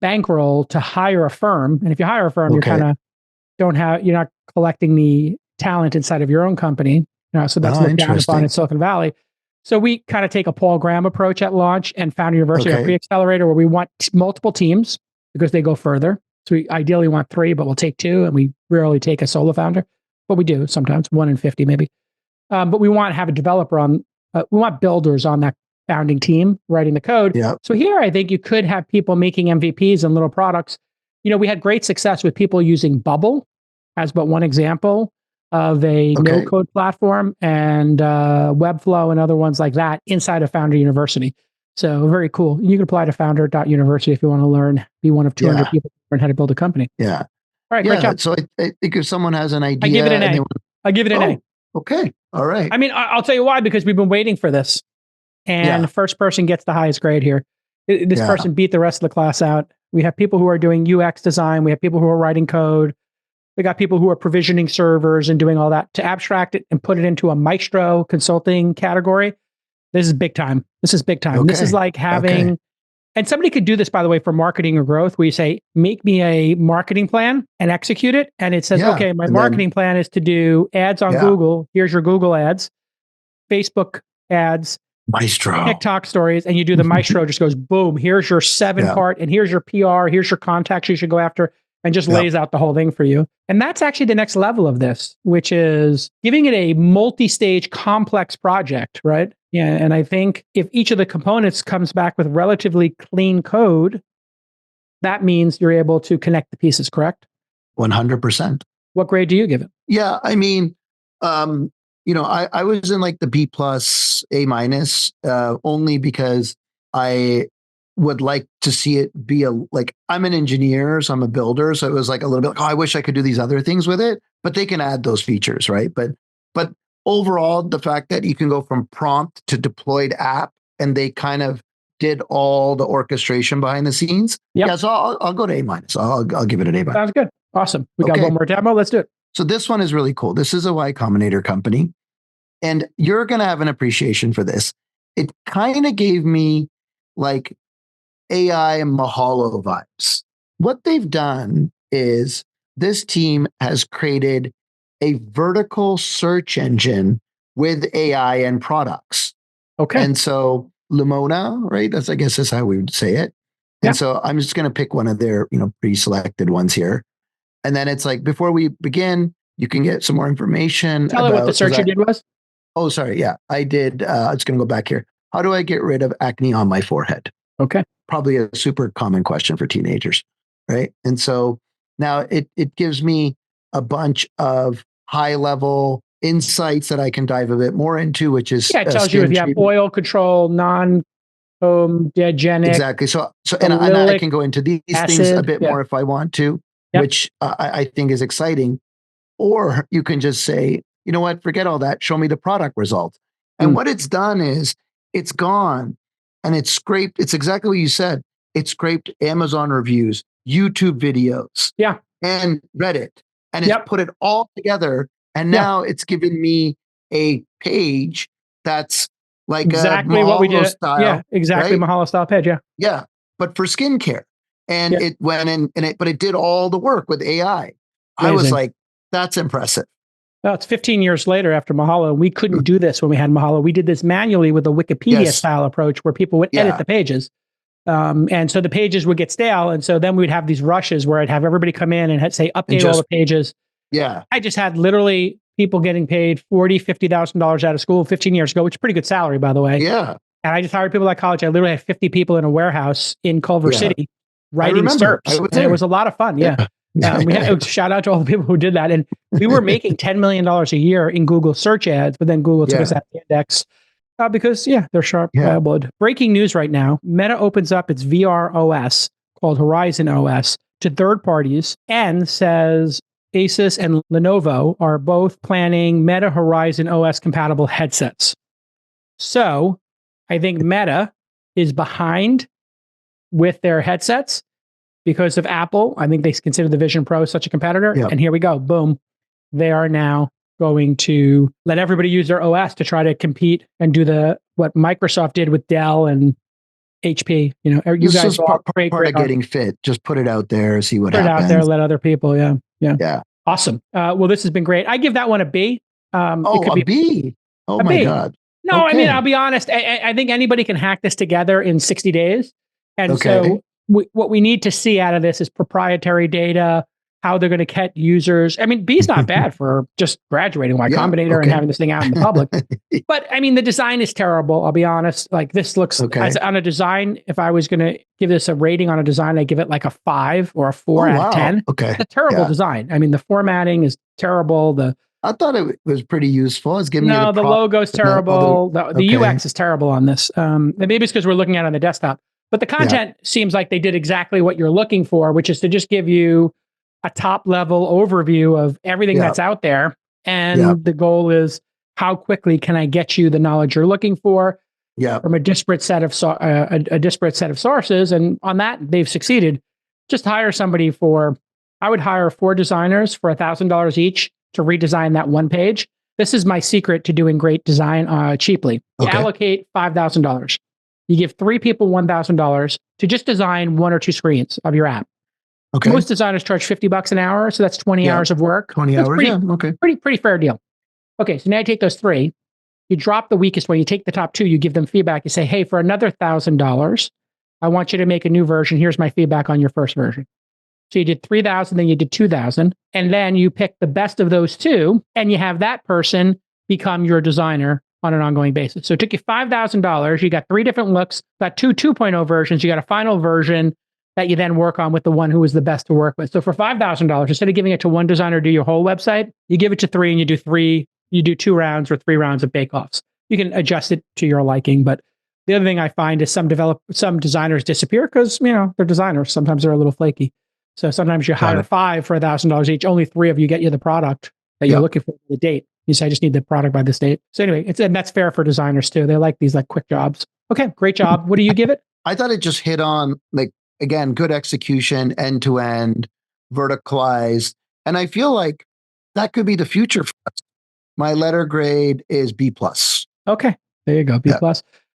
bankroll to hire a firm. And if you hire a firm, you're not collecting the talent inside of your own company. So that's looked down upon in Silicon Valley. So we kind of take a Paul Graham approach at launch, and Founder University, our pre-accelerator, where we want multiple teams because they go further. So we ideally want 3, but we'll take 2, and we rarely take a solo founder, but we do sometimes, 1 in 50 maybe. But we want to have a developer on, we want builders on that founding team writing the code. Yep. So here I think you could have people making MVPs and little products. We had great success with people using Bubble as but one example of a no-code platform, and Webflow and other ones like that inside of Founder University. So very cool. You can apply to founder.university if you want to learn, be one of 200 people who learn how to build a company. Yeah. All right, great job. So I think if someone has an idea. I give it an A. I give it an A. Okay. All right. I mean, I'll tell you why, because we've been waiting for this. And the first person gets the highest grade here. This person beat the rest of the class out. We have people who are doing UX design. We have people who are writing code. We got people who are provisioning servers and doing all that. To abstract it and put it into a maestro consulting category, this is big time. This is big time. This is like having And somebody could do this, by the way, for marketing or growth, where you say, make me a marketing plan and execute it. And it says, okay, my marketing plan is to do ads on Google. Here's your Google ads, Facebook ads, Maestro, TikTok stories. And you do the Maestro, just goes, boom, here's your 7-part, and here's your PR, here's your contacts you should go after, and just lays out the whole thing for you. And that's actually the next level of this, which is giving it a multi-stage complex project, right? Yeah, and I think if each of the components comes back with relatively clean code, that means you're able to connect the pieces, correct? 100%. What grade do you give it? Yeah, I mean, I was in like the B+, A-, only because I would like to see it be I'm an engineer, so I'm a builder. So it was like a little bit like, I wish I could do these other things with it, but they can add those features, right? But overall, the fact that you can go from prompt to deployed app, and they kind of did all the orchestration behind the scenes. Yep. Yeah, so I'll go to A-. I'll give it an A-. Sounds good. Awesome. We got one more demo. Let's do it. So this one is really cool. This is a Y Combinator company, and you're going to have an appreciation for this. It kind of gave me like AI and Mahalo vibes. What they've done is this team has created a vertical search engine with AI and products. Okay. And so Lumona, right? I guess that's how we would say it. And so I'm just going to pick one of their, pre-selected ones here. And then it's like, before we begin, you can get some more information. Tell about what the search you did was. Oh, sorry. Yeah, I did. I'm just going to go back here. How do I get rid of acne on my forehead? Okay. Probably a super common question for teenagers, right? And so now it gives me a bunch of high-level insights that I can dive a bit more into, which is it tells you if you have oil control, non-comedogenic. Exactly. So and I can go into these things a bit more if I want to, which I think is exciting. Or you can just say, you know what, forget all that. Show me the product results. And what it's done is it's gone and it's scraped. It's exactly what you said. It scraped Amazon reviews, YouTube videos, and Reddit. And it's put it all together. And now it's given me a page that's like exactly a what we did. Style, yeah, exactly. Right? Mahalo style page. Yeah. Yeah. But for skincare. And it went in but it did all the work with AI. Amazing. I was like, that's impressive. Well, it's 15 years later after Mahalo. We couldn't do this when we had Mahalo. We did this manually with a Wikipedia style approach where people would edit the pages. And so the pages would get stale. And so then we'd have these rushes where I'd have everybody come in and say, update all the pages. Yeah. I just had literally people getting paid $40,000, $50,000 out of school 15 years ago, which is a pretty good salary, by the way. Yeah. And I just hired people at college. I literally had 50 people in a warehouse in Culver City writing SERPs. And it was a lot of fun. Yeah. We had shout out to all the people who did that. And we were making $10 million a year in Google search ads, but then Google took us out of the index because, they're sharp blood. Breaking news right now. Meta opens up its VR OS called Horizon OS to third parties and says Asus and Lenovo are both planning Meta Horizon OS compatible headsets. So I think Meta is behind with their headsets because of Apple. I think they consider the Vision Pro such a competitor. Yep. And here we go. Boom. They are now going to let everybody use their OS to try to compete and do what Microsoft did with Dell and HP. You this guys is part of getting fit. Just put it out there, see what happens. Put it out there, let other people. Yeah. Awesome. Well, this has been great. I give that one a B. A B. Oh my God. No, I mean, I'll be honest. I think anybody can hack this together in 60 days. And so what we need to see out of this is proprietary data, how they're going to get users. I mean, B is not bad for just graduating Y Combinator and having this thing out in the public. But I mean, the design is terrible. I'll be honest. Like this looks on a design. If I was going to give this a rating on a design, I'd give it like a 5 or a 4 out of 10. Okay. It's a terrible design. I mean, the formating is terrible. I thought it was pretty useful. It's giving the logo's terrible. The UX is terrible on this. Maybe it's because we're looking at it on the desktop. But the content seems like they did exactly what you're looking for, which is to just give you a top level overview of everything that's out there. And the goal is how quickly can I get you the knowledge you're looking for from a disparate set of sources. And on that, they've succeeded. Just hire somebody I would hire 4 designers for $1,000 each to redesign that one page. This is my secret to doing great design cheaply. You allocate $5,000. You give 3 people $1,000 to just design 1 or 2 screens of your app. Okay. Most designers charge $50 an hour, so that's 20 hours of work. 20 hours, okay. Pretty fair deal. Okay, so now you take those 3, you drop the weakest one, you take the top 2, you give them feedback, you say, hey, for another $1,000, I want you to make a new version. Here's my feedback on your first version. So you did 3,000, then you did 2,000, and then you pick the best of those 2, and you have that person become your designer on an ongoing basis. So it took you $5,000. You got 3 different looks, got 2 2.0 versions. You got a final version that you then work on with the one who was the best to work with. So for $5,000, instead of giving it to one designer to do your whole website, you give it to 3 and you do 2 rounds or 3 rounds of bake-offs. You can adjust it to your liking, but the other thing I find is some designers disappear because, they're designers. Sometimes they're a little flaky. So sometimes you hire 5 for $1,000 each. Only 3 of you get you the product that you're looking for the date. You say, I just need the product by this date. So anyway, and that's fair for designers too. They like these quick jobs. Okay, great job. What do you give it? I thought it just hit on again, good execution, end to end, verticalized. And I feel like that could be the future for us. My letter grade is B+. Okay, there you go, B+. All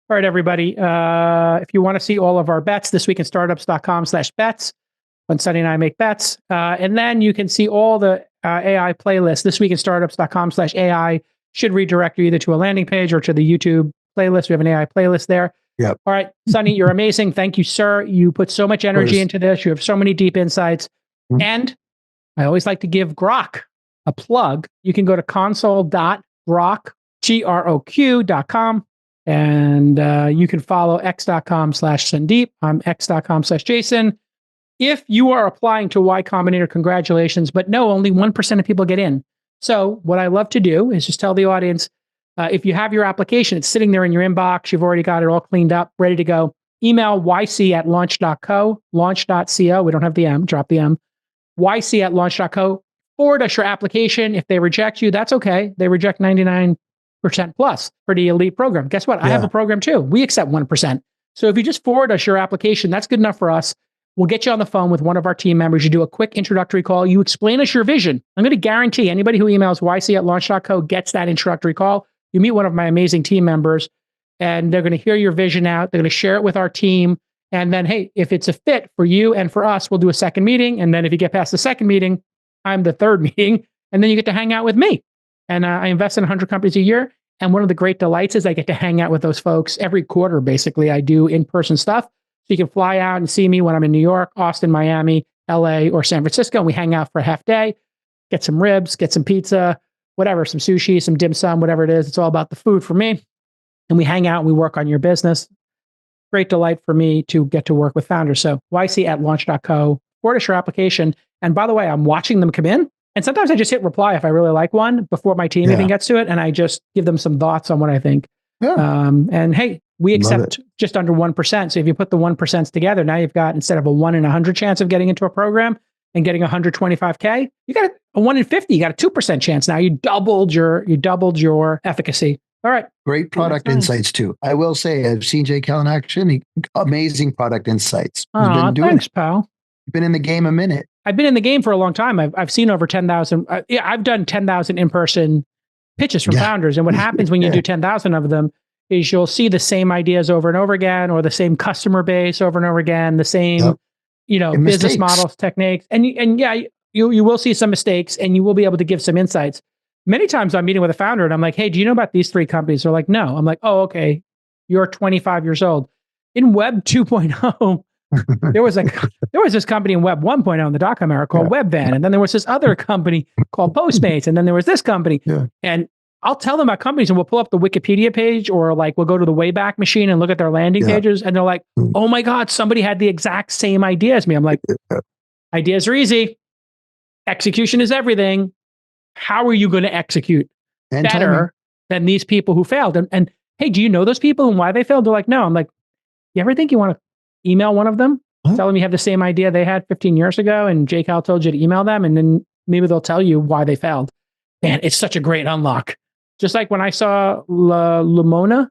right, everybody. If you want to see all of our bets, thisweekinstartups.com/bets. When Sunny and I make bets. And then you can see all the AI playlists. Thisweekinstartups.com/AI should redirect you either to a landing page or to the YouTube playlist. We have an AI playlist there. Yep. All right, Sunny, you're amazing. Thank you, sir. You put so much energy into this. You have so many deep insights. Mm-hmm. And I always like to give Grok a plug. You can go to console.grok.com. And you can follow x.com/Sandeep. I'm x.com/Jason. If you are applying to Y Combinator, congratulations. But no, only 1% of people get in. So what I love to do is just tell the audience, if you have your application, it's sitting there in your inbox, you've already got it all cleaned up, ready to go, email yc@launch.co, launch.co. We don't have the M, drop the M. yc@launch.co. Forward us your application. If they reject you, that's okay. They reject 99% plus for the elite program. Guess what? I have a program too. We accept 1%. So if you just forward us your application, that's good enough for us. We'll get you on the phone with one of our team members. You do a quick introductory call. You explain us your vision. I'm going to guarantee anybody who emails yc@launch.co gets that introductory call. You meet one of my amazing team members, and they're going to hear your vision out. They're going to share it with our team. And then, hey, if it's a fit for you and for us, we'll do a second meeting. And then if you get past the second meeting, I'm the third meeting. And then you get to hang out with me. And I invest in 100 companies a year. And one of the great delights is I get to hang out with those folks every quarter. Basically, I do in-person stuff. So you can fly out and see me when I'm in New York, Austin, Miami, LA, or San Francisco. And we hang out for a half day, get some ribs, get some pizza, whatever, some sushi, some dim sum, whatever it is. It's all about the food for me. And we hang out and we work on your business. Great delight for me to get to work with founders. So yc@launch.co, forward us your application. And by the way, I'm watching them come in. And sometimes I just hit reply if I really like one before my team even gets to it. And I just give them some thoughts on what I think. And hey, we accept just under 1%. So if you put the 1% together, now you've got, instead of a 1 in 100 chance of getting into a program and getting 125K, you got a 1 in 50. You got a 2% chance. Now you doubled your efficacy. All right. Great product insights too. I will say, I've seen Jay Cal in action. Amazing product insights. Thanks, pal. You've been in the game a minute. I've been in the game for a long time. I've seen over 10,000. I've done 10,000 in-person pitches from founders. And what happens when you do 10,000 of them is you'll see the same ideas over and over again, or the same customer base over and over again, the same, business models, techniques. And you will see some mistakes, and you will be able to give some insights. Many times I'm meeting with a founder and I'm like, hey, do you know about these 3 companies? They're like, no. I'm like, oh, okay. You're 25 years old. In Web 2.0, there was this company in Web 1.0 in the .com era called Webvan. And then there was this other company called Postmates. And then there was this company. And I'll tell them about companies, and we'll pull up the Wikipedia page, or we'll go to the Wayback Machine and look at their landing pages. And they're like, oh my God, somebody had the exact same idea as me. I'm like, ideas are easy. Execution is everything. How are you going to execute better than these people who failed? And hey, do you know those people and why they failed? They're like, no. I'm like, you ever think you want to email one of them? Tell them you have the same idea they had 15 years ago, and Jay Cal told you to email them, and then maybe they'll tell you why they failed. Man, it's such a great unlock. Just like when I saw Lumona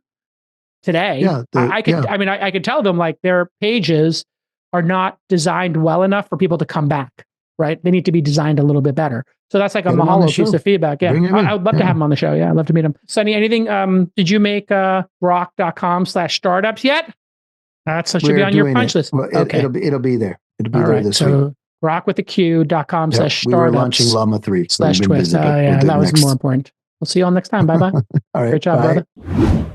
today, I could tell them their pages are not designed well enough for people to come back, right? They need to be designed a little bit better. So that's like a Mahalo piece of feedback. Yeah, I would love to have him on the show. Yeah, I'd love to meet him. Sunny, anything? Did you make grok.com/startups yet? That should be on your punch list. Well, okay. It'll be there. It'll be All there right. this week. So grok.com/startups. We were launching Llama 3. /twist. Yeah, that was more important. We'll see you all next time. Bye-bye. All right. Great job, bye. brother.